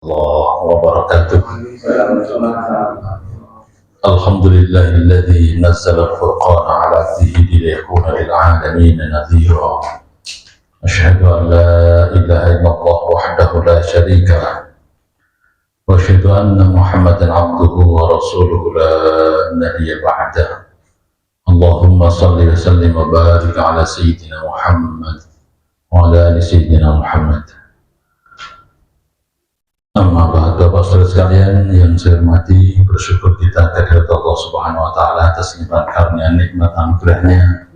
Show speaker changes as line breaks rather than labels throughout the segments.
الله وبركاته. الحمد لله الذي نزل الفرقان على عبده ليكون للعالمين نذيرا. أشهد أن لا إله إلا الله وحده لا شريك له، وأشهد أن محمدا عبده ورسوله لا نبي بعده. اللهم صل وسلم وبارك على سيدنا محمد وعلى آل سيدنا محمد. Amma ba'd, Bapak Saudara sekalian yang saya hormati, bersyukur kita kehadirat Allah Subhanahu wa taala atas limpahan karunia nikmat anugerahnya,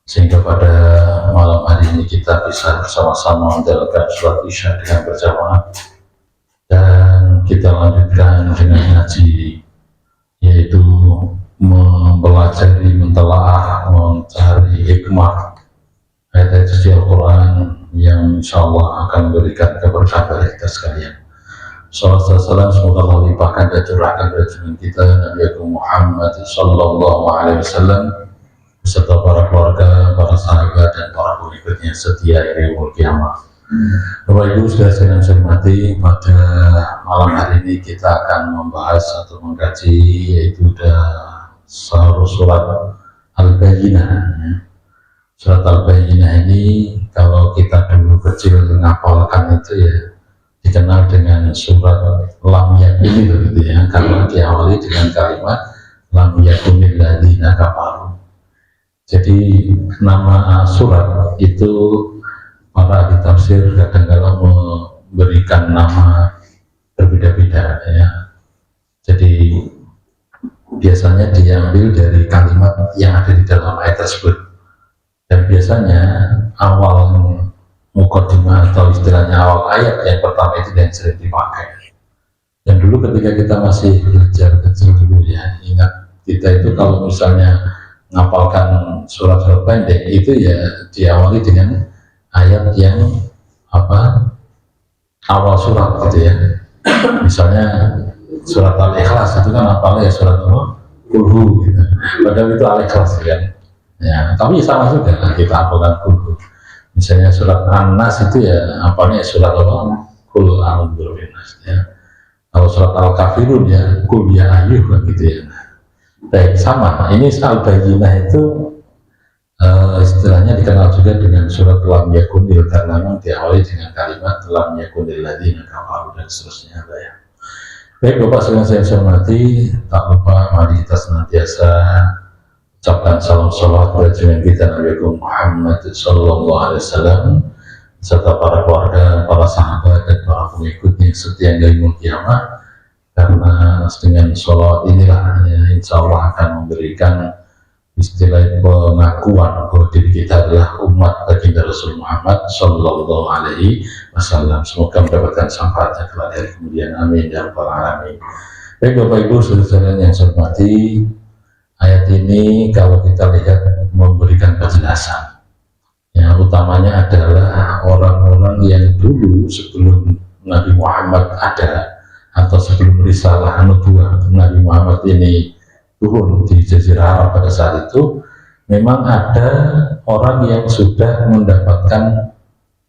sehingga pada malam hari ini kita bisa bersama-sama menjalankan sholat Isya dengan berjamaah, dan kita lanjutkan dengan ngaji, yaitu mempelajari, mentelaah, mencari hikmah ayat-ayat suci Al-Quran yang insya Allah akan memberikan keberkahan bagi kita sekalian. Sallallahu alaihi wasallam, semoga Allah limpahkan dan curahkan kepada junjungan kita Nabi Agung Muhammad sallallahu alaihi wasallam beserta para keluarga, para sahabat dan para pengikutnya setia hingga yaumul qiyamah. Bapak Ibu saudara sekalian saya hormati, pada malam hari ini kita akan membahas atau mengkaji yaitu surat Al-Bayyinah. Surat Al-Bayyinah ini kalau kita dulu kecil menghafalkan itu ya dikenal dengan surat lam yakuni begitu ya, karena diawali dengan kalimat lam yakunil ladzina kafaru. Jadi nama surat itu para ahli tafsir kadang-kadang memberikan nama berbeda-beda ya. Jadi biasanya diambil dari kalimat yang ada di dalam ayat tersebut, dan biasanya awal mukaddimah atau istilahnya awal ayat yang pertama itu yang sering dipakai. Dan dulu ketika kita masih belajar kecil dulu ya, ingat kita itu kalau misalnya ngapalkan surat-surat pendek itu ya diawali dengan ayat yang awal surat gitu ya. Misalnya surat Al-Ikhlas itu kan apalnya ya surat Kulhu gitu. Padahal itu Al-Ikhlas kan. Ya, tapi sama juga kita hafalkan Kulhu. Misalnya surat An-Nas itu ya apanya surat Allah Qul a'udzu birabbinas ya. Kalau surat Al-Kafirun ya Qul ya ayyuh gitu ya. Baik, sama. Ini Al-Bayyinah itu istilahnya dikenal juga dengan surat lam yakunil, karena memang diawali dengan kalimat lam yakunil ladzina kafaru dan seterusnya ya. Baik Bapak sekalian saya hormati, tak lupa mari kita senantiasa ucapkan salam salawat kepada junjungan kita Nabi Muhammad sallallahu alaihi wasallam serta para keluarga, para sahabat dan para pengikutnya setia hingga yaumul qiyamah, karena dengan salawat inilah ya, insya Allah akan memberikan istilah pengakuan bahwa diri kita adalah umat baginda Rasul Muhammad sallallahu alaihi wasallam. Semoga mendapatkan syafaatnya kelak dari kemudian, amin ya rabbal alamin. Baik Bapak Ibu saudara yang saya hormati, ayat ini kalau kita lihat memberikan penjelasan. Yang utamanya adalah orang-orang yang dulu sebelum Nabi Muhammad ada atau sebelum risalah nubuwah Nabi Muhammad ini turun di Jazirah Arab pada saat itu, memang ada orang yang sudah mendapatkan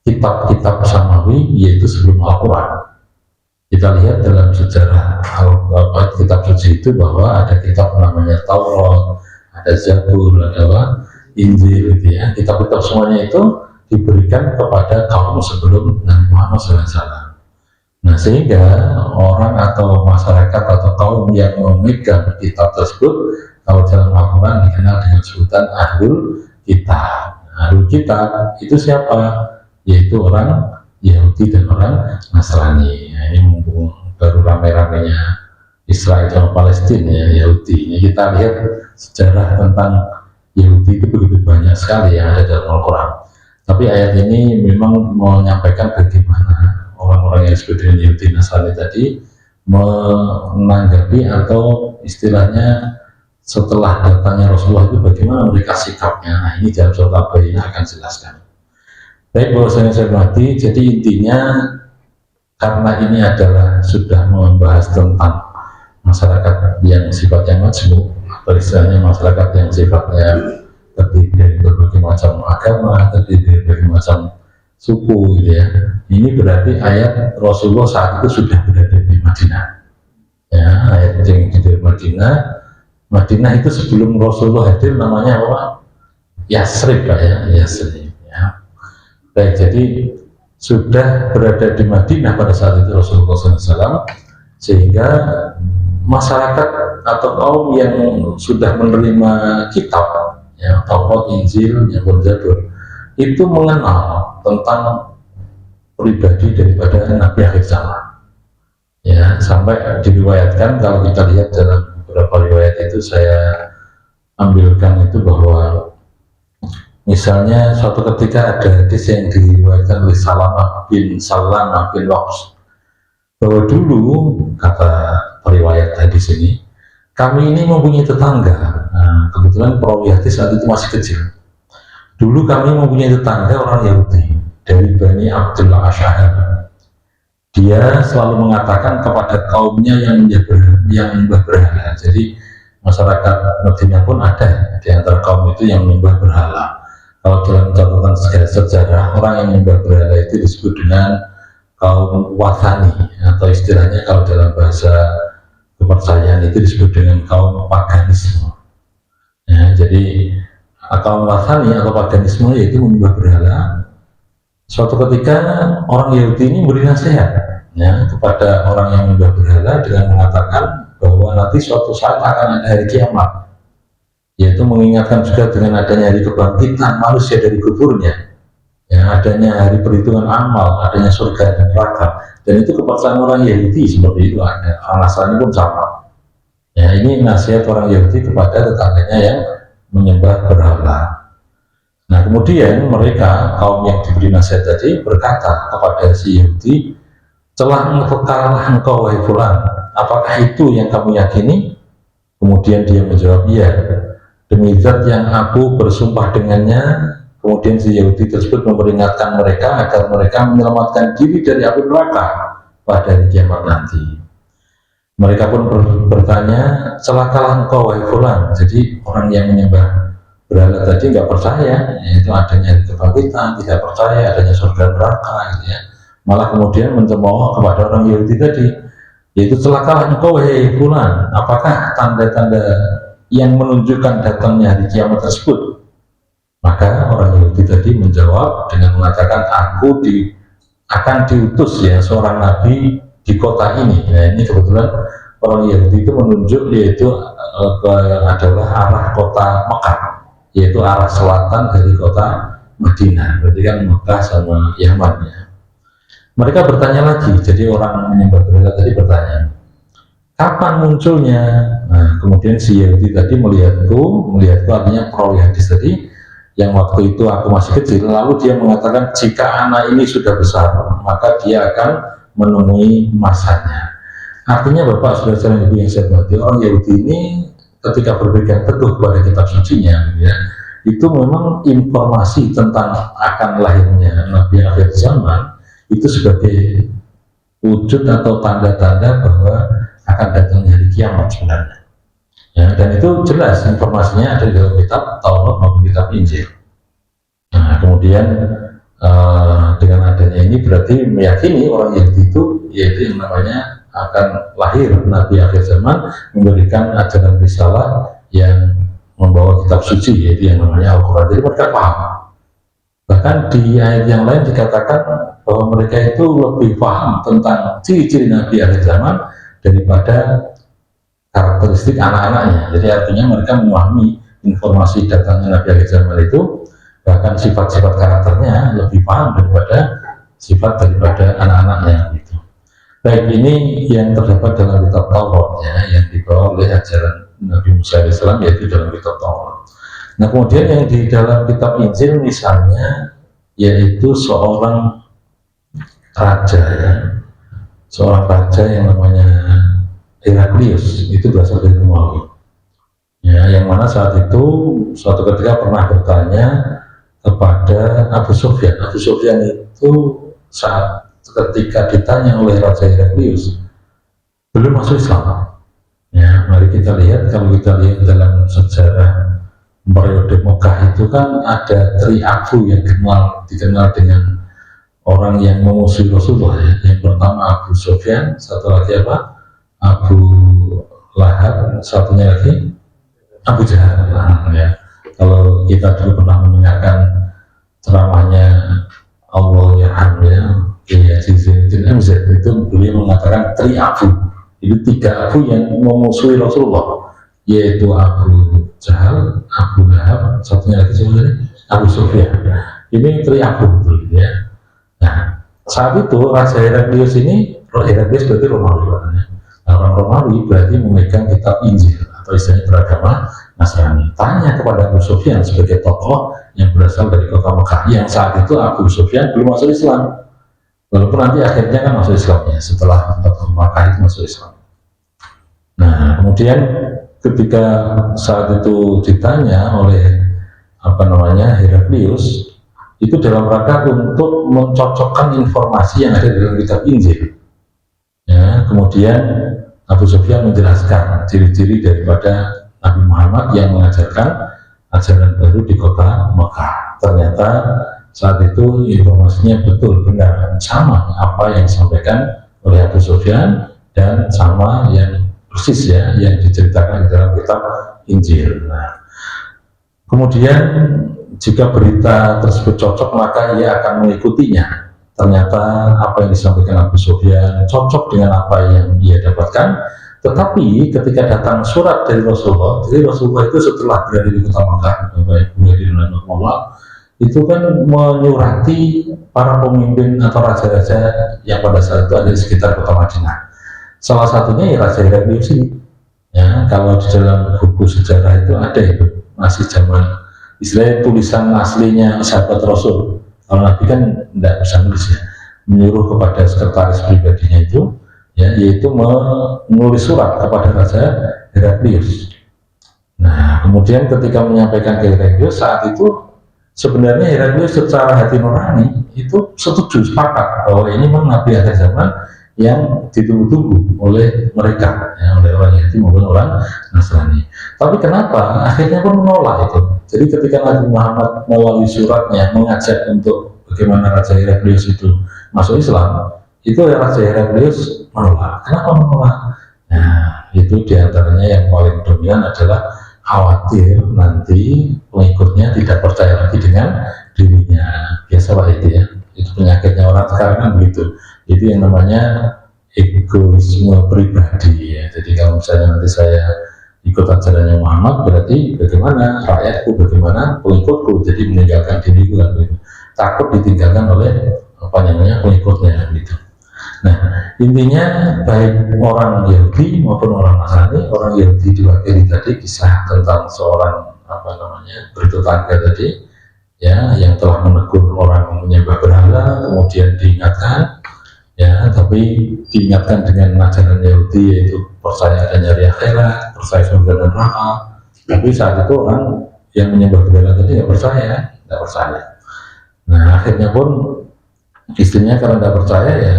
kitab-kitab samawi yaitu sebelum Al-Quran. Kita lihat dalam sejarah kitab suci itu bahwa ada kitab namanya Taurat, ada Zabur, ada Injil gitu ya. Kitab-kitab semuanya itu diberikan kepada kaum sebelum Nabi Muhammad SAW. Nah, sehingga orang atau masyarakat atau kaum yang memegang kitab tersebut kalau dalam Al-Quran dikenal dengan sebutan Ahlul Kitab. Ahlul Kitab itu siapa? Yaitu orang Yahudi dan orang Nasrani. Nah, ini mumpung baru rame-ramenya Israel dan Palestina ya, Yahudi. Ini kita lihat sejarah tentang Yahudi itu begitu banyak sekali yang ada dalam Al-Quran. Tapi ayat ini memang menyampaikan bagaimana orang-orang yang disebut dengan Yahudi Nasrani tadi menanggapi atau istilahnya setelah datangnya Rasulullah itu bagaimana mereka sikapnya. Nah, ini dalam surat Al-Bayyinah akan jelaskan. Baik, bahwasanya saya berarti, jadi intinya karena ini adalah sudah membahas tentang masyarakat yang sifatnya majmuk, atau istilahnya masyarakat yang sifatnya terdiri dari berbagai macam agama, terdiri dari berbagai macam suku gitu ya. Ini berarti ayat Rasulullah saat itu sudah berada di Madinah. Ya, ayat yang di Madinah. Madinah itu sebelum Rasulullah hadir namanya apa? Yasrib Pak ya, Yasrib ya. Baik, jadi sudah berada di Madinah pada saat itu Rasulullah SAW, sehingga masyarakat atau kaum yang sudah menerima kitab ya, Taurat, Injil, Zabur itu mengenal tentang pribadi daripada Nabi akhir zaman ya, sampai diriwayatkan, kalau kita lihat dalam beberapa riwayat itu saya ambilkan itu, bahwa misalnya suatu ketika ada hadis yang diriwayatkan oleh Salamah bin Waqs, bahwa dulu kata periwayat hadis ini, kami ini mempunyai tetangga. Nah, kebetulan perawi hadis saat itu masih kecil. Dulu kami mempunyai tetangga orang Yahudi dari Bani Abdullah Asy'ari. Dia selalu mengatakan kepada kaumnya yang menyembah berhala. Jadi masyarakat Madinah pun ada di antara kaum itu yang menyembah berhala. Kalau dalam catatan sejarah, orang yang menyembah berhala itu disebut dengan kaum Wathani, atau istilahnya kalau dalam bahasa kepercayaan itu disebut dengan kaum paganisme. Ya, jadi kaum Wathani atau paganisme yaitu menyembah berhala. Suatu ketika orang Yahudi ini beri nasihat ya, kepada orang yang menyembah berhala dengan mengatakan bahwa nanti suatu saat akan ada hari kiamat, yaitu mengingatkan juga dengan adanya hari kebangkitan manusia dari kuburnya, ya, adanya hari perhitungan amal, adanya surga dan neraka. Dan itu kepercayaan orang Yahudi seperti itu ada. Orang Nasrani pun sama. Ya, ini nasihat orang Yahudi kepada tetangganya yang menyembah berhala. Nah, kemudian mereka, kaum yang diberi nasihat tadi, berkata kepada si Yahudi, "Telah engkau wahai fulan, apakah itu yang kamu yakini?" Kemudian dia menjawab, "Iya, demi zat yang aku bersumpah dengannya." Kemudian si Yahudi tersebut memperingatkan mereka agar mereka menyelamatkan diri dari api neraka pada hari kiamat nanti. Mereka pun bertanya, "Celakalah engkau wahai fulan." Jadi orang yang menyembah berhala tadi nggak percaya, yaitu adanya kebangkitan, tidak percaya adanya surga neraka, gitu ya. Malah kemudian mencemooh kepada orang Yahudi tadi, yaitu "Celakalah engkau wahai fulan, apakah tanda-tanda yang menunjukkan datangnya hari kiamat tersebut?" Maka orang Yahudi tadi menjawab dengan mengatakan, akan diutus ya seorang nabi di kota ini. Nah, ini kebetulan orang Yahudi itu menunjuk yaitu adalah arah kota Mekah, yaitu arah selatan dari kota Madinah. Berarti kan Mekah sama Yaman ya. Mereka bertanya lagi, jadi orang menyembah berhala tadi bertanya, "Kapan munculnya?" Nah, kemudian si Yahudi tadi melihatku artinya perawi hadis tadi, yang waktu itu aku masih kecil, lalu dia mengatakan, "Jika anak ini sudah besar, maka dia akan menemui masanya." Artinya Bapak saudara ibu yang saya hormati, orang Yahudi ini ketika berpegang teguh pada kitab sucinya ya, itu memang informasi tentang akan lahirnya Nabi akhir zaman itu sebagai wujud atau tanda-tanda bahwa akan datangnya hari kiamat sebenarnya. Ya, dan itu jelas informasinya ada di dalam kitab Taurat maupun kitab Injil. Nah, kemudian dengan adanya ini berarti meyakini orang Yahudi itu yaitu yang namanya akan lahir Nabi akhir zaman, memberikan ajaran risalah yang membawa kitab suci yaitu yang namanya Al-Quran. Jadi mereka paham. Bahkan di ayat yang lain dikatakan bahwa mereka itu lebih paham tentang ciri-ciri Nabi akhir zaman daripada karakteristik anak-anaknya. Jadi artinya mereka memahami informasi datangnya Nabi akhir zaman itu, bahkan sifat-sifat karakternya lebih paham daripada anak-anaknya gitu. Baik, ini yang terdapat dalam kitab Taurat ya, yang dibawa oleh ajaran Nabi Musa AS, yaitu dalam kitab Taurat. Nah, kemudian yang di dalam kitab Injil misalnya, yaitu seorang raja ya, seorang raja yang namanya Heraklius, itu berasal dari Romawi. Ya, yang mana saat itu suatu ketika pernah bertanya kepada Abu Sufyan. Abu Sufyan itu saat ketika ditanya oleh Raja Heraklius belum masuk Islam. Ya, mari kita lihat, kalau kita lihat dalam sejarah periode Mekah itu kan ada Tri Abu yang dikenal dengan orang yang memusuhi Rasulullah ya. Yang pertama Abu Sufyan, satu lagi apa? Abu Lahab, satunya lagi Abu Jahal. Nah, ya. Kalau kita dulu pernah mendengarkan ceramahnya Allah Yarham ya, Kiai Zainuddin MZ, itu beliau mengatakan tri Abu. Itu tiga Abu yang memusuhi Rasulullah, yaitu Abu Jahal, Abu Lahab, satunya lagi Abu Sufyan. Ini tri Abu ya. Nah, saat itu Raja Heraklius ini, Heraklius berarti Romawi. Nah, orang Romawi berarti memegang kitab Injil atau istilahnya beragama Nasrani. Tanya kepada Abu Sufyan sebagai tokoh yang berasal dari kota Mekah, yang saat itu Abu Sufyan belum masuk Islam, walaupun nanti akhirnya kan masuk Islamnya setelah kota Mekah itu masuk Islam. Nah, kemudian ketika saat itu ditanya oleh Heraklius, itu dalam rangka untuk mencocokkan informasi yang ada dalam kitab Injil. Ya, kemudian Abu Sufyan menjelaskan ciri-ciri daripada Nabi Muhammad yang mengajarkan ajaran baru di kota Mekah. Ternyata saat itu informasinya betul benar sama apa yang disampaikan oleh Abu Sufyan dan sama yang persis ya yang diceritakan di dalam kitab Injil. Nah, kemudian jika berita tersebut cocok maka ia akan mengikutinya. Ternyata apa yang disampaikan Abu Sufyan cocok dengan apa yang ia dapatkan. Tetapi ketika datang surat dari Rasulullah, jadi Rasulullah itu setelah berada di kota Mekah, itu kan menyurati para pemimpin atau raja-raja yang pada saat itu ada di sekitar kota Madinah. Salah satunya ya Raja Heraklius ini. Ya, kalau di dalam buku sejarah itu ada itu masih zaman istilahnya tulisan aslinya sahabat Rasul. Kalau Nabi kan tidak bisa nulis ya, menyuruh kepada sekretaris pribadinya itu, ya, yaitu menulis surat kepada Raja Heraklius. Nah, kemudian ketika menyampaikan ke Heraklius saat itu sebenarnya Heraklius secara hati nurani itu setuju sepakat bahwa ini memang Nabi akhir zaman yang ditunggu-tunggu oleh mereka, ya, oleh orang Yahudi maupun orang Nasrani. Tapi kenapa akhirnya pun menolak itu? Jadi ketika Nabi Muhammad melalui suratnya mengajak untuk bagaimana Raja Heraklius itu masuk Islam, itu Raja Heraklius menolak. Kenapa menolak? Nah, itu diantaranya yang paling dominan adalah khawatir nanti pengikutnya tidak percaya lagi dengan dirinya. Biasalah itu ya, itu penyakitnya orang sekarang kan begitu. Itu yang namanya egoisme pribadi ya. Jadi kalau misalnya nanti saya ikut ajarannya Muhammad, berarti bagaimana rakyatku, bagaimana pengikutku, jadi meninggalkan diriku kan begitu. Takut ditinggalkan oleh pengikutnya gitu. Nah, intinya baik orang Yahudi maupun orang Nasrani, orang Yahudi diwakili tadi kisah tentang seorang berita tangga tadi ya, yang telah menegur orang menyembah berhala, kemudian diingatkan ya, tapi diingatkan dengan ajaran Yahudi yaitu percaya adanya hari akhirat, percaya surga dan neraka. Tapi saat itu orang yang menyembah berhala tadi nggak percaya. Nah, akhirnya pun istrinya karena nggak percaya ya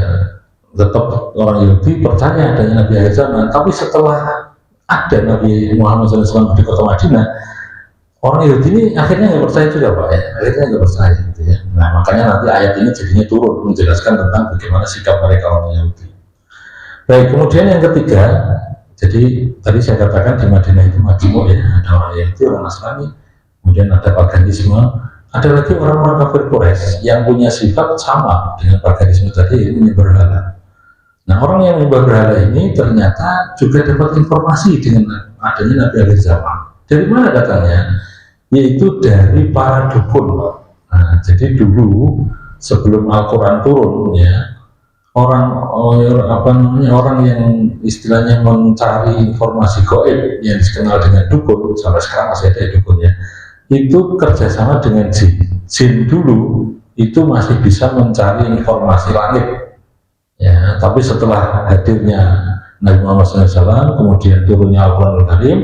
tetap orang Yahudi percaya adanya Nabi akhir zaman. Tapi setelah ada Nabi Muhammad SAW di kota Madinah, orang Yahudi ini akhirnya nggak percaya juga Pak ya, akhirnya nggak percaya gitu ya. Nah, makanya nanti ayat ini jadinya turun menjelaskan tentang bagaimana sikap mereka orang Yahudi. Baik, kemudian yang ketiga, jadi tadi saya katakan di Madinah itu majmuk ya, ada orang Yahudi, orang Nasrani, kemudian ada paganisme, ada lagi orang-orang kafir Quraisy yang punya sifat sama dengan paganisme tadi, menyembah berhala. Nah, orang yang menyembah berhala ini ternyata juga dapat informasi dengan adanya Nabi akhir zaman. Dari mana datangnya? Yaitu dari para dukun. Nah, jadi dulu sebelum Al-Quran turun ya, orang yang istilahnya mencari informasi gaib yang dikenal dengan dukun, sampai sekarang masih ada dukunnya, itu kerjasama dengan jin. Jin dulu itu masih bisa mencari informasi langit ya, tapi setelah hadirnya Nabi Muhammad SAW kemudian turunnya Al-Quran Al-Karim,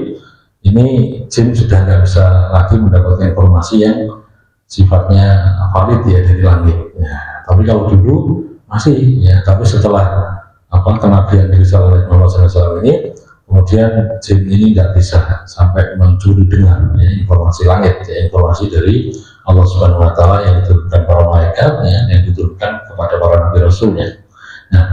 ini jin sudah nggak bisa lagi mendapatkan informasi yang sifatnya valid ya dari langit ya. Tapi kalau dulu masih ya, tapi setelah kenabian dirisal oleh Muhammad SAW ini, kemudian jin ini nggak bisa sampai mencuri dengar ya, informasi langit ya, informasi dari Allah Subhanahu wa taala, yang diturunkan para malaikatnya, yang diturunkan kepada para nabi rasulnya. Nah,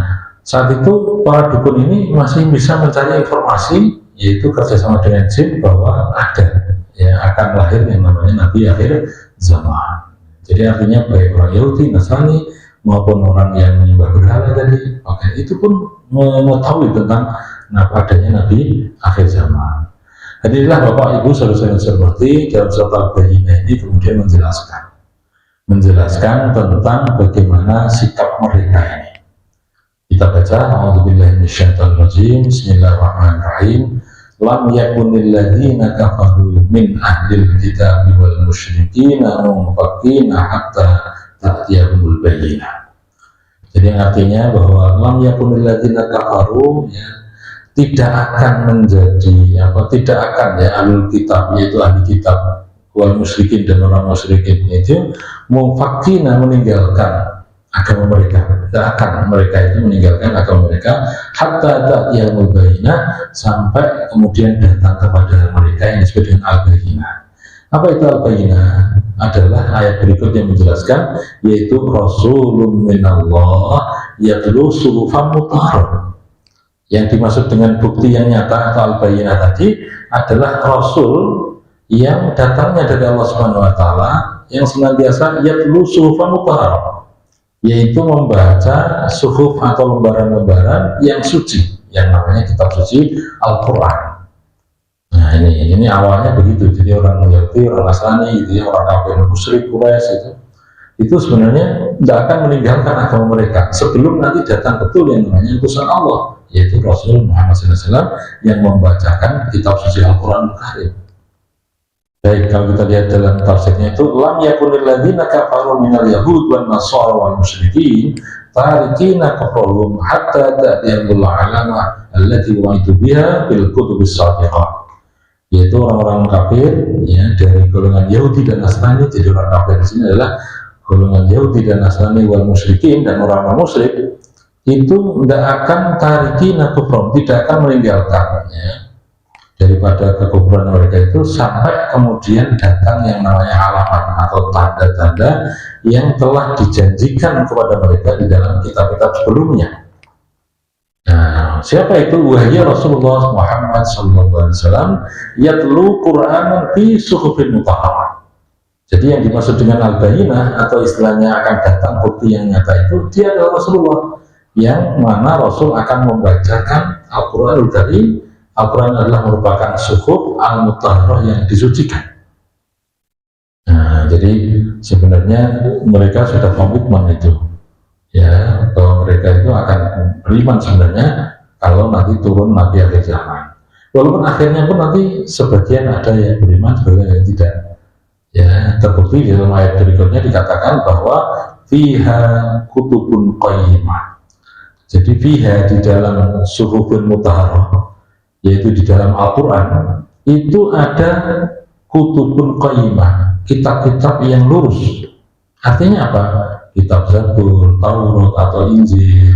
saat itu para dukun ini masih bisa mencari informasi, yaitu kerjasama dengan jin, bahwa ada yang akan lahir yang namanya nabi akhir zaman. Jadi artinya baik orang Yahudi, Nasrani maupun orang yang menyembah berhala tadi, maka itu pun mengetahui tentang adanya nabi akhir zaman. Hadirilah Bapak Ibu saudara-saudara hormati, dalam surat Al-Bayyinah ini kemudian menjelaskan tentang bagaimana sikap mereka ini. Kita baca, A'udzubillahi minasyaitonirrajim, Bismillahirrahmanirrahim. Lam yakunil ladzina kafaru min ahlil kitabi wal musyrikina munfakina hatta ta'tiyahumul bayyinah. Jadi artinya bahwa lam yakunil ladzina kafaru, ya, tidak akan menjadi tidak akan ahlul kitab, yaitu ahli kitab, wal musyrikin, dan orang musyrikin itu munfakina, meninggalkan agama mereka. Tidak akan mereka itu meninggalkan agama mereka hatta ta'tiyahumul bayyinah, sampai kemudian datang kepada mereka yang disebut dengan al-bayyinah. Apa itu al-bayyinah? Adalah ayat berikutnya menjelaskan, yaitu rasulun minallah yatlu suhufan mutahharah. Yang dimaksud dengan bukti yang nyata atau al-bayyinah tadi adalah rasul yang datangnya dari Allah Subhanahu wa taala, yang senantiasa yatlu suhufan mutahharah, yaitu membaca suhuf atau lembaran-lembaran yang suci, yang namanya kitab suci Al-Qur'an. Nah, ini awalnya begitu. Jadi orang Yahudi, orang Nasrani gitu ya, orang kafir musyrik Quraisy itu sebenarnya tidak akan meninggalkan agama mereka sebelum nanti datang betul yang namanya utusan Allah, yaitu Rasul Muhammad SAW yang membacakan kitab suci Al-Quran Al-Karim. Baik, kalau kita lihat dalam tafsirnya itu, lam yakunil ladzina kafaru minal yahud wan nasara wal musyrikin tarikina kafrahum hatta ta'tiyahumul alamah allati wa'idu biha bil kutubis sabiqah. Yaitu orang-orang kafir ya, dari golongan Yahudi dan Nasrani. Jadi orang kafir di sini adalah golongan Yahudi dan Nasrani wal musyrikin, dan orang-orang musyrik itu tidak akan tarikina kufrum, tidak akan meninggalkan ya, daripada kekufuran mereka itu sampai kemudian datang yang namanya alamat atau tanda-tanda yang telah dijanjikan kepada mereka di dalam kitab-kitab sebelumnya. Nah, siapa itu? Wahya Rasulullah Muhammad SAW yatlu Qur'anan fi suhufin mutahharah. Jadi yang dimaksud dengan al-bayyinah atau istilahnya akan datang bukti yang nyata itu, dia adalah Rasulullah, yang mana Rasul akan membacakan Al-Quranul Karim. Al-Quran adalah merupakan suhuf al-mutahharah yang disucikan. Nah, jadi sebenarnya mereka sudah komitmen itu, ya, bahwa mereka itu akan beriman sebenarnya kalau nanti turun Nabi akhir zaman. Walaupun akhirnya pun nanti sebagian ada yang beriman, sebagian yang tidak. Ya, terbukti di dalam ayat berikutnya dikatakan bahwa fiha kutubun qayyimah. Jadi fiha, di dalam suhufun mutahharah, yaitu di dalam Al-Quran itu ada kutubun qayyimah, kitab-kitab yang lurus. Artinya apa? Kitab Zabur, Taurat atau Injil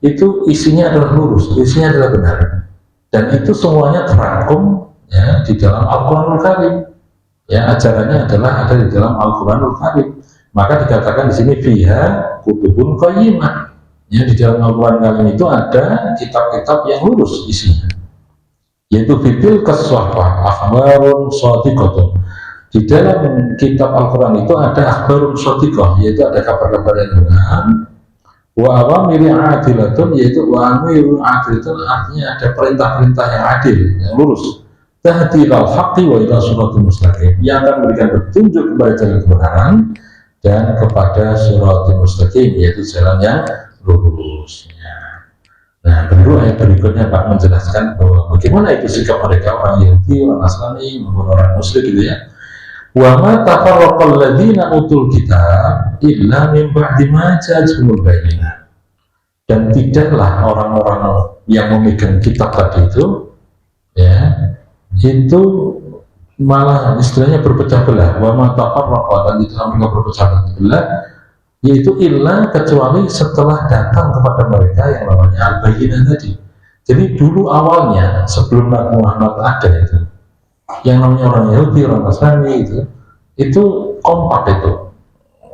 itu isinya adalah lurus, isinya adalah benar, dan itu semuanya terangkum ya di dalam Al-Quranul Karim. Ya, ajarannya adalah ada di dalam Al-Quranul Karim. Maka dikatakan di sini fiha kutubun qayyimah. Ya, di dalam Al-Quran Karim itu ada kitab-kitab yang lurus isinya. Yaitu fitil kaswafah akhbarun shadiqatun. Di dalam kitab Al-Quran itu ada akhbarun shadiqah, yaitu ada kabar-kabar yang benar. Wa awamiri adilatun, yaitu wa amiru adilatun, artinya ada perintah-perintah yang adil, yang lurus. Tahdi ilal haqqi wa ila suratul mustaqim, yang akan memberikan petunjuk kepada jalan kebenaran dan kepada suratul mustaqim, yaitu jalan yang lurus. Nah, baru ayat berikutnya Pak menjelaskan bahwa bagaimana itu sikap mereka, orang Yahudi, orang Nasrani, maupun orang musyrik gitu ya. Wa ma tafarraqal ladzina utul kitab illa min ba'di ma ja'atuhumul bayyinah. Dan tidaklah orang-orang yang memegang kitab tadi itu ya, itu malah istilahnya berpecah belah. Wa ma tafarraqa, dan tidak mereka berpecah belah, yaitu illa, kecuali setelah datang kepada mereka yang namanya al-bayyinah tadi. Jadi dulu awalnya sebelum Nabi Muhammad ada itu, yang namanya orang Yahudi, orang Nasrani itu kompak itu,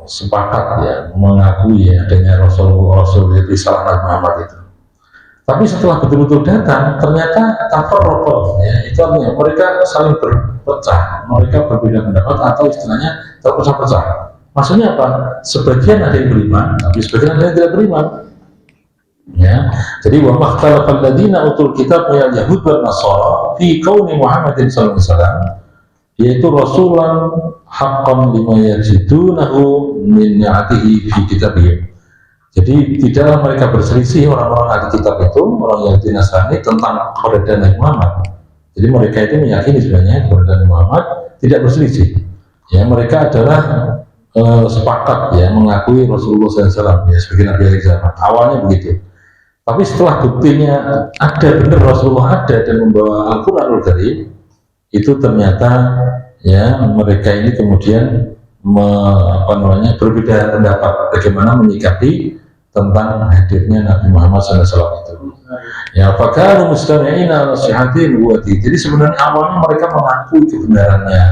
sepakat ya mengakui adanya Rasul itu risalah Nabi Muhammad itu. Tapi setelah betul-betul datang, ternyata tafarraqu, ya, itu artinya mereka saling berpecah, mereka berbeda pendapat atau istilahnya terpecah-pecah. Maksudnya apa? Sebagian ada yang beriman, tapi sebagian ada yang tidak beriman. Ya, jadi wa makhtalafal ladina utul kitab minal yahud wan nasara fi kauni Muhammadin sallallahu alaihi wasallam, yaitu rasulan haqqan lima yajidunahu min ni'atihi fi kitabihim. Jadi tidaklah mereka berselisih orang-orang ahli kitab itu, orang Yahudi Nasrani, tentang keberadaan Nabi Muhammad. Jadi mereka itu meyakini sebenarnya keberadaan Nabi Muhammad, tidak berselisih. Ya, mereka adalah sepakat ya mengakui Rasulullah SAW ya sebagai Nabi akhir zaman. Awalnya begitu. Tapi setelah buktinya ada benar Rasulullah ada dan membawa Al-Quranul Karim, itu ternyata ya mereka ini kemudian berbeda pendapat bagaimana menyikapi tentang hadirnya Nabi Muhammad SAW itu. Ya, apakah mustami'ina nasihatin buati. Jadi sebenarnya awalnya mereka mengakui kebenarannya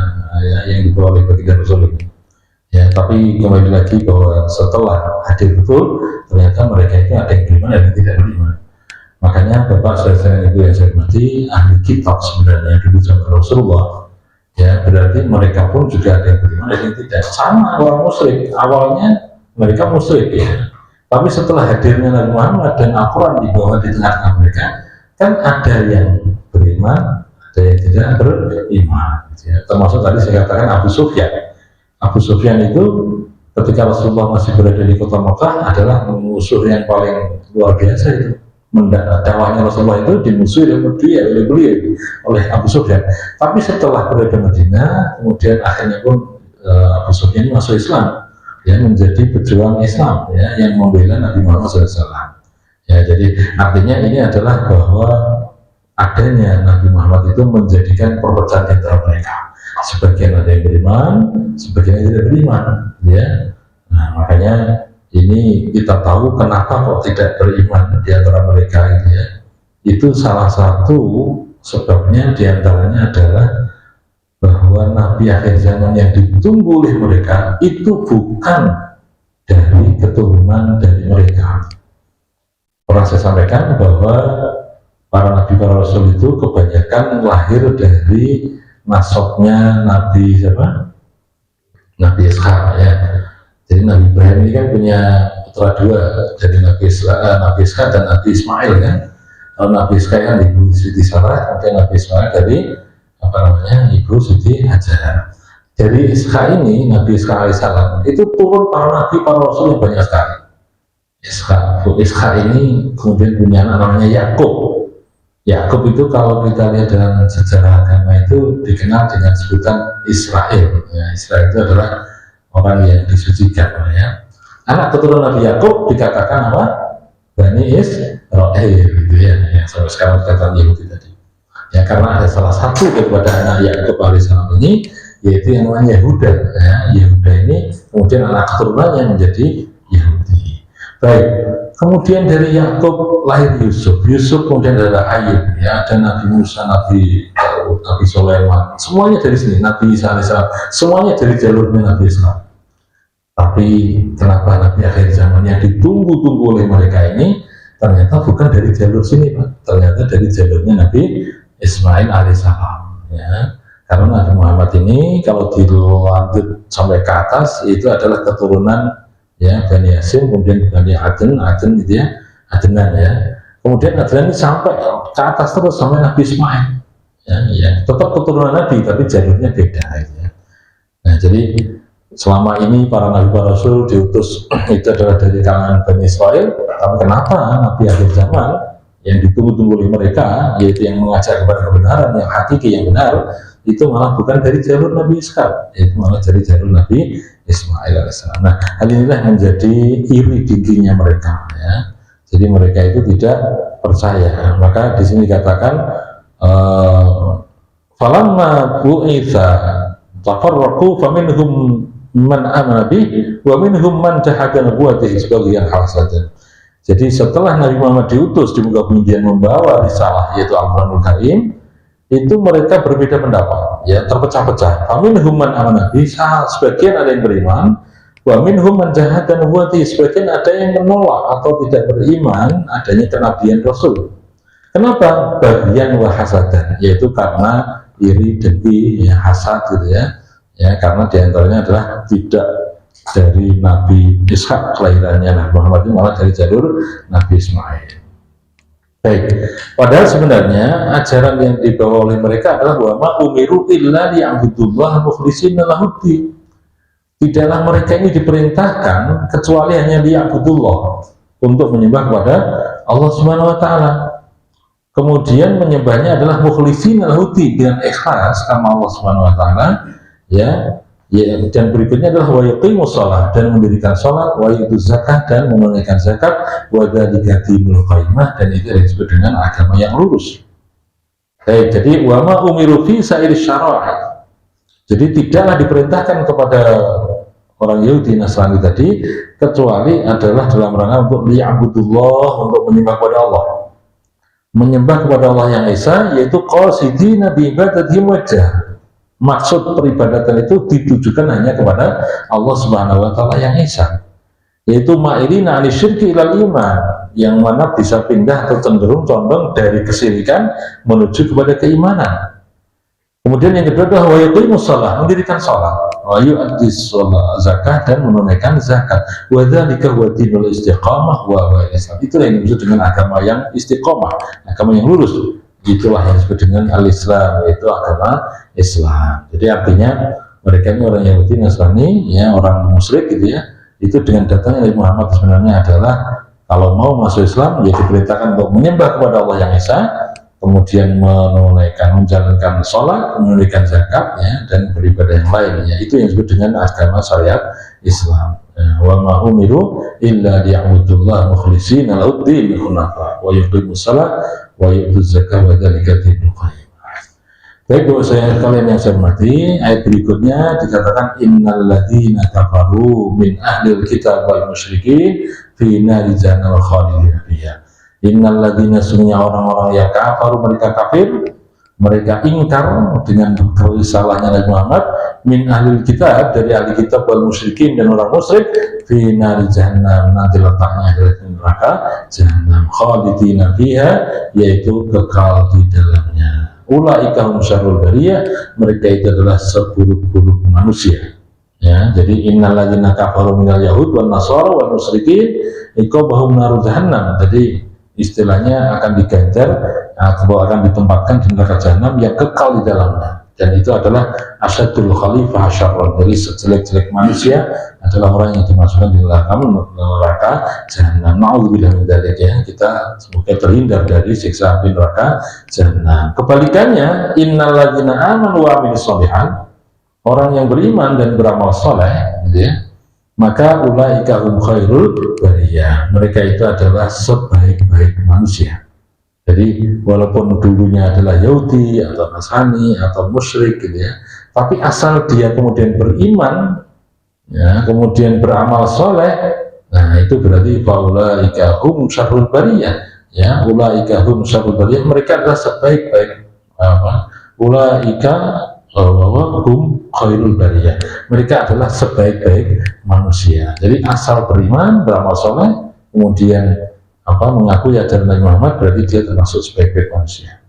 ya, yang dibawa oleh ketiga Rasul ini. Ya, tapi kembali lagi bahwa setelah hadir betul, ternyata mereka itu ada yang beriman dan yang tidak beriman. Makanya Bapak saudara ibu yang saya hormati, ahli kitab sebenarnya dulu zaman Rasulullah. Ya, berarti mereka pun juga ada yang beriman dan yang tidak. Sama orang musyrik, awalnya mereka musyrik ya. Tapi setelah hadirnya Nabi Muhammad dan Al-Quran dibawa di tengah-tengah mereka, kan ada yang beriman, ada yang tidak beriman. Ya. Termasuk tadi saya katakan Abu Sufyan. Abu Sufyan itu ketika Rasulullah masih berada di kota Mekah adalah musuh yang paling luar biasa itu. Dakwahnya Rasulullah itu dimusuhi oleh beliau oleh Abu Sufyan. Tapi setelah berada di Madinah, kemudian akhirnya pun Abu Sufyan masuk Islam. Ya, menjadi pejuang Islam ya, yang membela Nabi Muhammad SAW. Ya, jadi artinya ini adalah bahwa adanya Nabi Muhammad itu menjadikan perpecahan antara mereka. Sebagian ada yang beriman, sebagian yang tidak beriman. Ya, nah, makanya ini kita tahu kenapa kok tidak beriman di antara mereka itu ya. Itu salah satu sebabnya diantaranya adalah bahwa Nabi akhir zaman yang ditunggu oleh mereka itu bukan dari keturunan dari mereka. Pernah saya sampaikan bahwa para nabi, para rasul itu kebanyakan lahir dari nasabnya Nabi siapa? Nabi Ishaq ya. Jadi Nabi Ibrahim ini kan punya putra dua dari Nabi Ishaq dan Nabi Ismail kan. Kalau Nabi Ishaq kan ibu Siti Sarah, kemudian Nabi Ismail dari Ibu Siti Hajar. Dari Ishaq ini, Nabi Ishaq alaihissalam itu turun para nabi, para rasul yang banyak sekali. Ishaq ini kemudian punya anak namanya Yakub. Yakub itu kalau kita lihat dalam sejarah agama itu dikenal dengan sebutan Israel. Ya, Israel itu adalah orang yang disucikan. Ya. Anak keturunan Nabi Yakub dikatakan apa? Bani Israel, gitu ya. Yang sampai sekarang dikatakan Yahudi tadi. Ya, karena ada salah satu daripada anak Yakub alaihissalam ini, yaitu yang namanya Yehuda. Ya, Yehuda ini kemudian anak keturunannya menjadi Yahudi. Baik, kemudian dari Yakub lahir Yusuf. Yusuf kemudian adalah Ayub. Ya, ada Nabi Musa, Nabi Daud, Nabi Sulaiman. Semuanya dari sini. Nabi Isa alaihissalam. Semuanya dari jalurnya Nabi Islam. Tapi kenapa Nabi akhir zaman yang ditunggu-tunggu oleh mereka ini ternyata bukan dari jalur sini, Pak. Ternyata dari jalurnya Nabi Ismail alaihissalam, ya. Karena Nabi Muhammad ini kalau dilanjut sampai ke atas itu adalah keturunan ya Bani Hasyim, kemudian Bani Adnan gitu ya, Adnan ya. Kemudian Adnan ini sampai ke atas terus sampai Nabi Ismail, ya. Tetap keturunan Nabi tapi jalurnya beda, ya. Nah, jadi selama ini para nabi, para rasul diutus itu adalah dari kalangan Bani Israel. Tapi kenapa Nabi akhir zaman yang ditunggu-tunggu oleh mereka, yaitu yang mengajak kepada kebenaran, yang hakiki, yang benar, itu malah bukan dari jalur Nabi Ishaq, yaitu malah dari jalur Nabi Ismail alaihissalam. Nah, hal inilah menjadi iri dengkinya mereka, ya. Jadi mereka itu tidak percaya. Maka di sini dikatakan, falamma bu'itsa tafarraqu faminhum man amana bih wa minhum man jahada nubuwwatihi sebagian hasadan. Jadi setelah Nabi Muhammad diutus di muka bumi dia membawa risalah yaitu Al-Quranul Karim, itu mereka berbeda pendapat, ya, terpecah-pecah. Faminhum man amana bihi, sebagian ada yang beriman, wa minhum man jahada nubuwwati, sebagian ada yang menolak atau tidak beriman adanya kenabian Rasul. Kenapa? Bagian wa hasadan, yaitu karena iri, dengki, ya, hasad gitu ya. Ya, karena diantaranya adalah tidak dari Nabi Ishak kelahirannya Nabi Muhammad, ini malah dari jalur Nabi Ismail. Baik, padahal sebenarnya ajaran yang dibawa oleh mereka adalah bahwa umiru illa liya'budullah mukhlishina lahuddin. Tidaklah mereka ini diperintahkan kecuali hanya liya'budullah, untuk menyembah kepada Allah Subhanahu wa taala. Kemudian menyembahnya adalah mukhlishina lahuddin, dengan ikhlas karena Allah Subhanahu wa taala, ya. Ya, dan berikutnya adalah wa yuqimus shalah, dan mendirikan salat, wa yutuz zakah, dan menunaikan zakat, wa dzalika dinul qayyimah, dan itu disebut dengan agama yang lurus. Baik, jadi wa ma umiru fi sa'ir syara'i. Jadi tidaklah diperintahkan kepada orang Yahudi Nasrani tadi kecuali adalah dalam rangka untuk liya'budullah, untuk menyembah kepada Allah. Menyembah kepada Allah yang esa, yaitu qasidina bi ibadatihi wajah. Maksud peribadatan itu ditujukan hanya kepada Allah Subhanahu wa taala yang esa, yaitu ma'ilina anisyirki ilal iman, yang mana bisa pindah atau cenderung condong dari kesyirikan menuju kepada keimanan. Kemudian yang kedua adalah wa yuqimus shalah, mendirikan salat, wa yu'addis zakat, dan menunaikan zakat. Wa dzalika huwa dinul istiqamah wa Islam. Itulah yang dimaksud dengan agama yang istiqamah, agama yang lurus. Itulah yang disebut dengan al-Islam, yaitu agama Islam. Jadi artinya mereka ini orang Yahudi Nasrani, ya, orang musyrik gitu ya, itu dengan datangnya Nabi Muhammad sebenarnya adalah kalau mau masuk Islam, ya diperintahkan untuk menyembah kepada Allah yang esa, kemudian menjalankan sholat, menunaikan zakat, ya, dan beribadah yang lainnya. Itu yang disebut dengan agama syariat Islam. Wa ma umiru illa liya'budullah mukhlishina lahuddin hunafa wa yuqimus shalah wa yutuz zakah wa dzalika dinul qayyimah. Baik, Bapak saya kalian yang saya hormati, ayat berikutnya dikatakan innal ladzina kafaru min ahlil kitab wal musyrikin fi nari jahannam khalidina fiha. Innal ladzina, sungguhnya orang-orang yang kafaru, mereka kafir, mereka ingkar dengan risalahnya Nabi Muhammad, min ahlil kitab, dari ahli kitab wal musyrikin, dan orang musyrik, fi nari jahannam, nanti letaknya adalah di neraka jahannam, khalidina fiha, yaitu kekal di dalamnya. Ulaika hum syarrul bariyah, mereka itu adalah seburuk-buruk manusia. Ya, jadi innal ladzina kafaru minal yahud wan nasara wal musyrikin iqabahum naru jahannam. Jadi istilahnya akan diganjar, akan ditempatkan di neraka jahanam yang kekal di dalamnya, dan itu adalah asyadul khalifah syarron. Jadi sejelek-jelek manusia adalah orang yang dimasukkan di neraka jahanam. Na'udzubillah min dzalik, ya, kita semoga terhindar dari siksa api neraka jahanam. Kebalikannya, innal ladzina amanu wa amilus sholihat, orang yang beriman dan beramal soleh, gitu ya, maka ulaika hum khairul bariyah, mereka itu adalah sebaik-baik manusia. Jadi walaupun dulunya adalah Yahudi atau Nasrani atau musyrik gitu ya, tapi asal dia kemudian beriman, ya, kemudian beramal soleh, nah itu berarti ulaika hum syarrul bariyah, ya, ulaika hum syarrul bariyah, mereka adalah sebaik-baik ulaika hum khairul bariyah, mereka adalah sebaik-baik manusia. Jadi asal beriman, beramal soleh, kemudian mengakui ajaran Nabi Muhammad, berarti dia termasuk sebaik-baik manusia.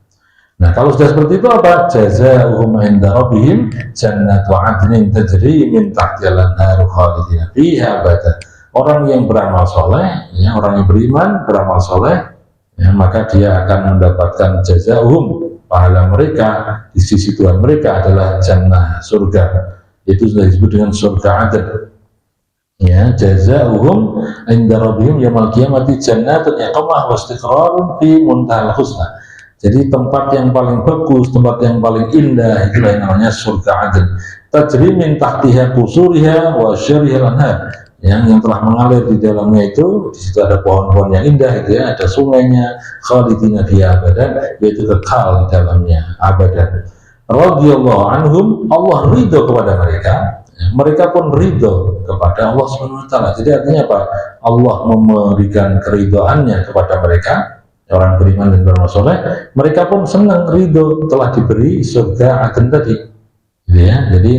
Nah, kalau sudah seperti itu apa? Jazaohum 'inda rabbihim jannatu 'adnin tajri min tahtiha al-anharu khalidina fiha abada. Orang yang beramal soleh, ya, orang yang beriman, beramal soleh, ya, maka dia akan mendapatkan jazaohum, pahala mereka di sisi Tuhan mereka adalah jannah, surga. Itu sudah disebut dengan surga adn. Ya, jazaohum 'inda rabbihim yaumil qiyamati jannatun iqamah wa istiqrarun fi muntahal husna. Jadi tempat yang paling bagus, tempat yang paling indah, itulah yang namanya surga adn. Tajri min tahtiha qusuriha wa syarihal anhar. Yang telah mengalir di dalamnya itu, di situ ada pohon-pohon yang indah, gitu ya, ada sungainya, khalidina fiha abadan, yaitu kekal di dalamnya abadan. Radhiyallahu anhum, Allah ridho kepada mereka, mereka pun ridho kepada Allah Subhanahu wa taala. Jadi artinya apa? Allah memberikan keridhoannya kepada mereka, orang beriman dan beramal soleh, mereka pun senang, ridho, telah diberi surga agen tadi, gitu ya. Jadi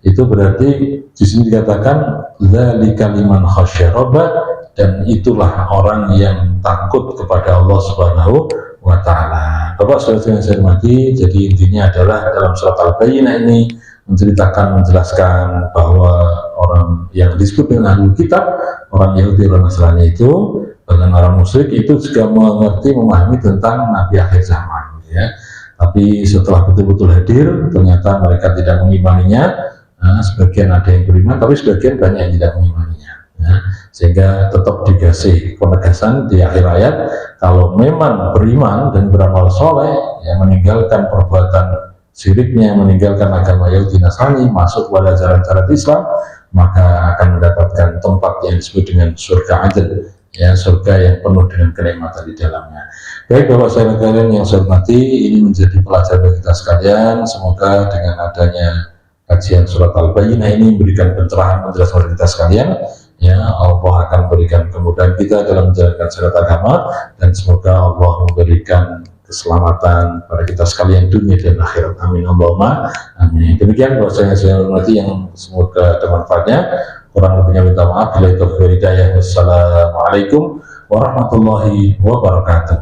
itu berarti di sini dikatakan dzalika liman khasyya rabbah, dan itulah orang yang takut kepada Allah Subhanahu wa taala. Bapak Saudara yang saya hormati, jadi intinya adalah dalam surat Al-Bayyinah ini menjelaskan bahwa orang yang disebut dengan ahlul kitab, orang Yahudi, orang Nasrani itu, bahkan orang musyrik itu juga mengerti, memahami tentang Nabi akhir zaman, ya. Tapi setelah betul-betul hadir, ternyata mereka tidak mengimaninya. Nah, sebagian ada yang beriman, tapi sebagian banyak yang tidak mengimaninya, ya. Sehingga tetap dikasih penegasan di akhir ayat, kalau memang beriman dan beramal soleh, ya, meninggalkan perbuatan syiriknya, meninggalkan agama Yahudi Nasrani, masuk pada jalan-jalan Islam, maka akan mendapatkan tempat yang disebut dengan surga adil, ya, surga yang penuh dengan kenikmatan di dalamnya. Baik Bapak saya sekalian yang saya hormati, ini menjadi pelajaran bagi kita sekalian. Semoga dengan adanya kajian surat Al-Bayyinah ini memberikan pencerahan, penjelasan bagi kita sekalian, ya. Allah akan berikan kemudahan kita dalam menjalankan syariat agama, dan semoga Allah memberikan keselamatan pada kita sekalian dunia dan akhirat. Amin Allahumma amin. Demikian Bapak saya hormati yang semoga ada manfaatnya. Kurang lebihnya minta maaf. Bila taufiq hidayah. Wassalamualaikum warahmatullahi wabarakatuh.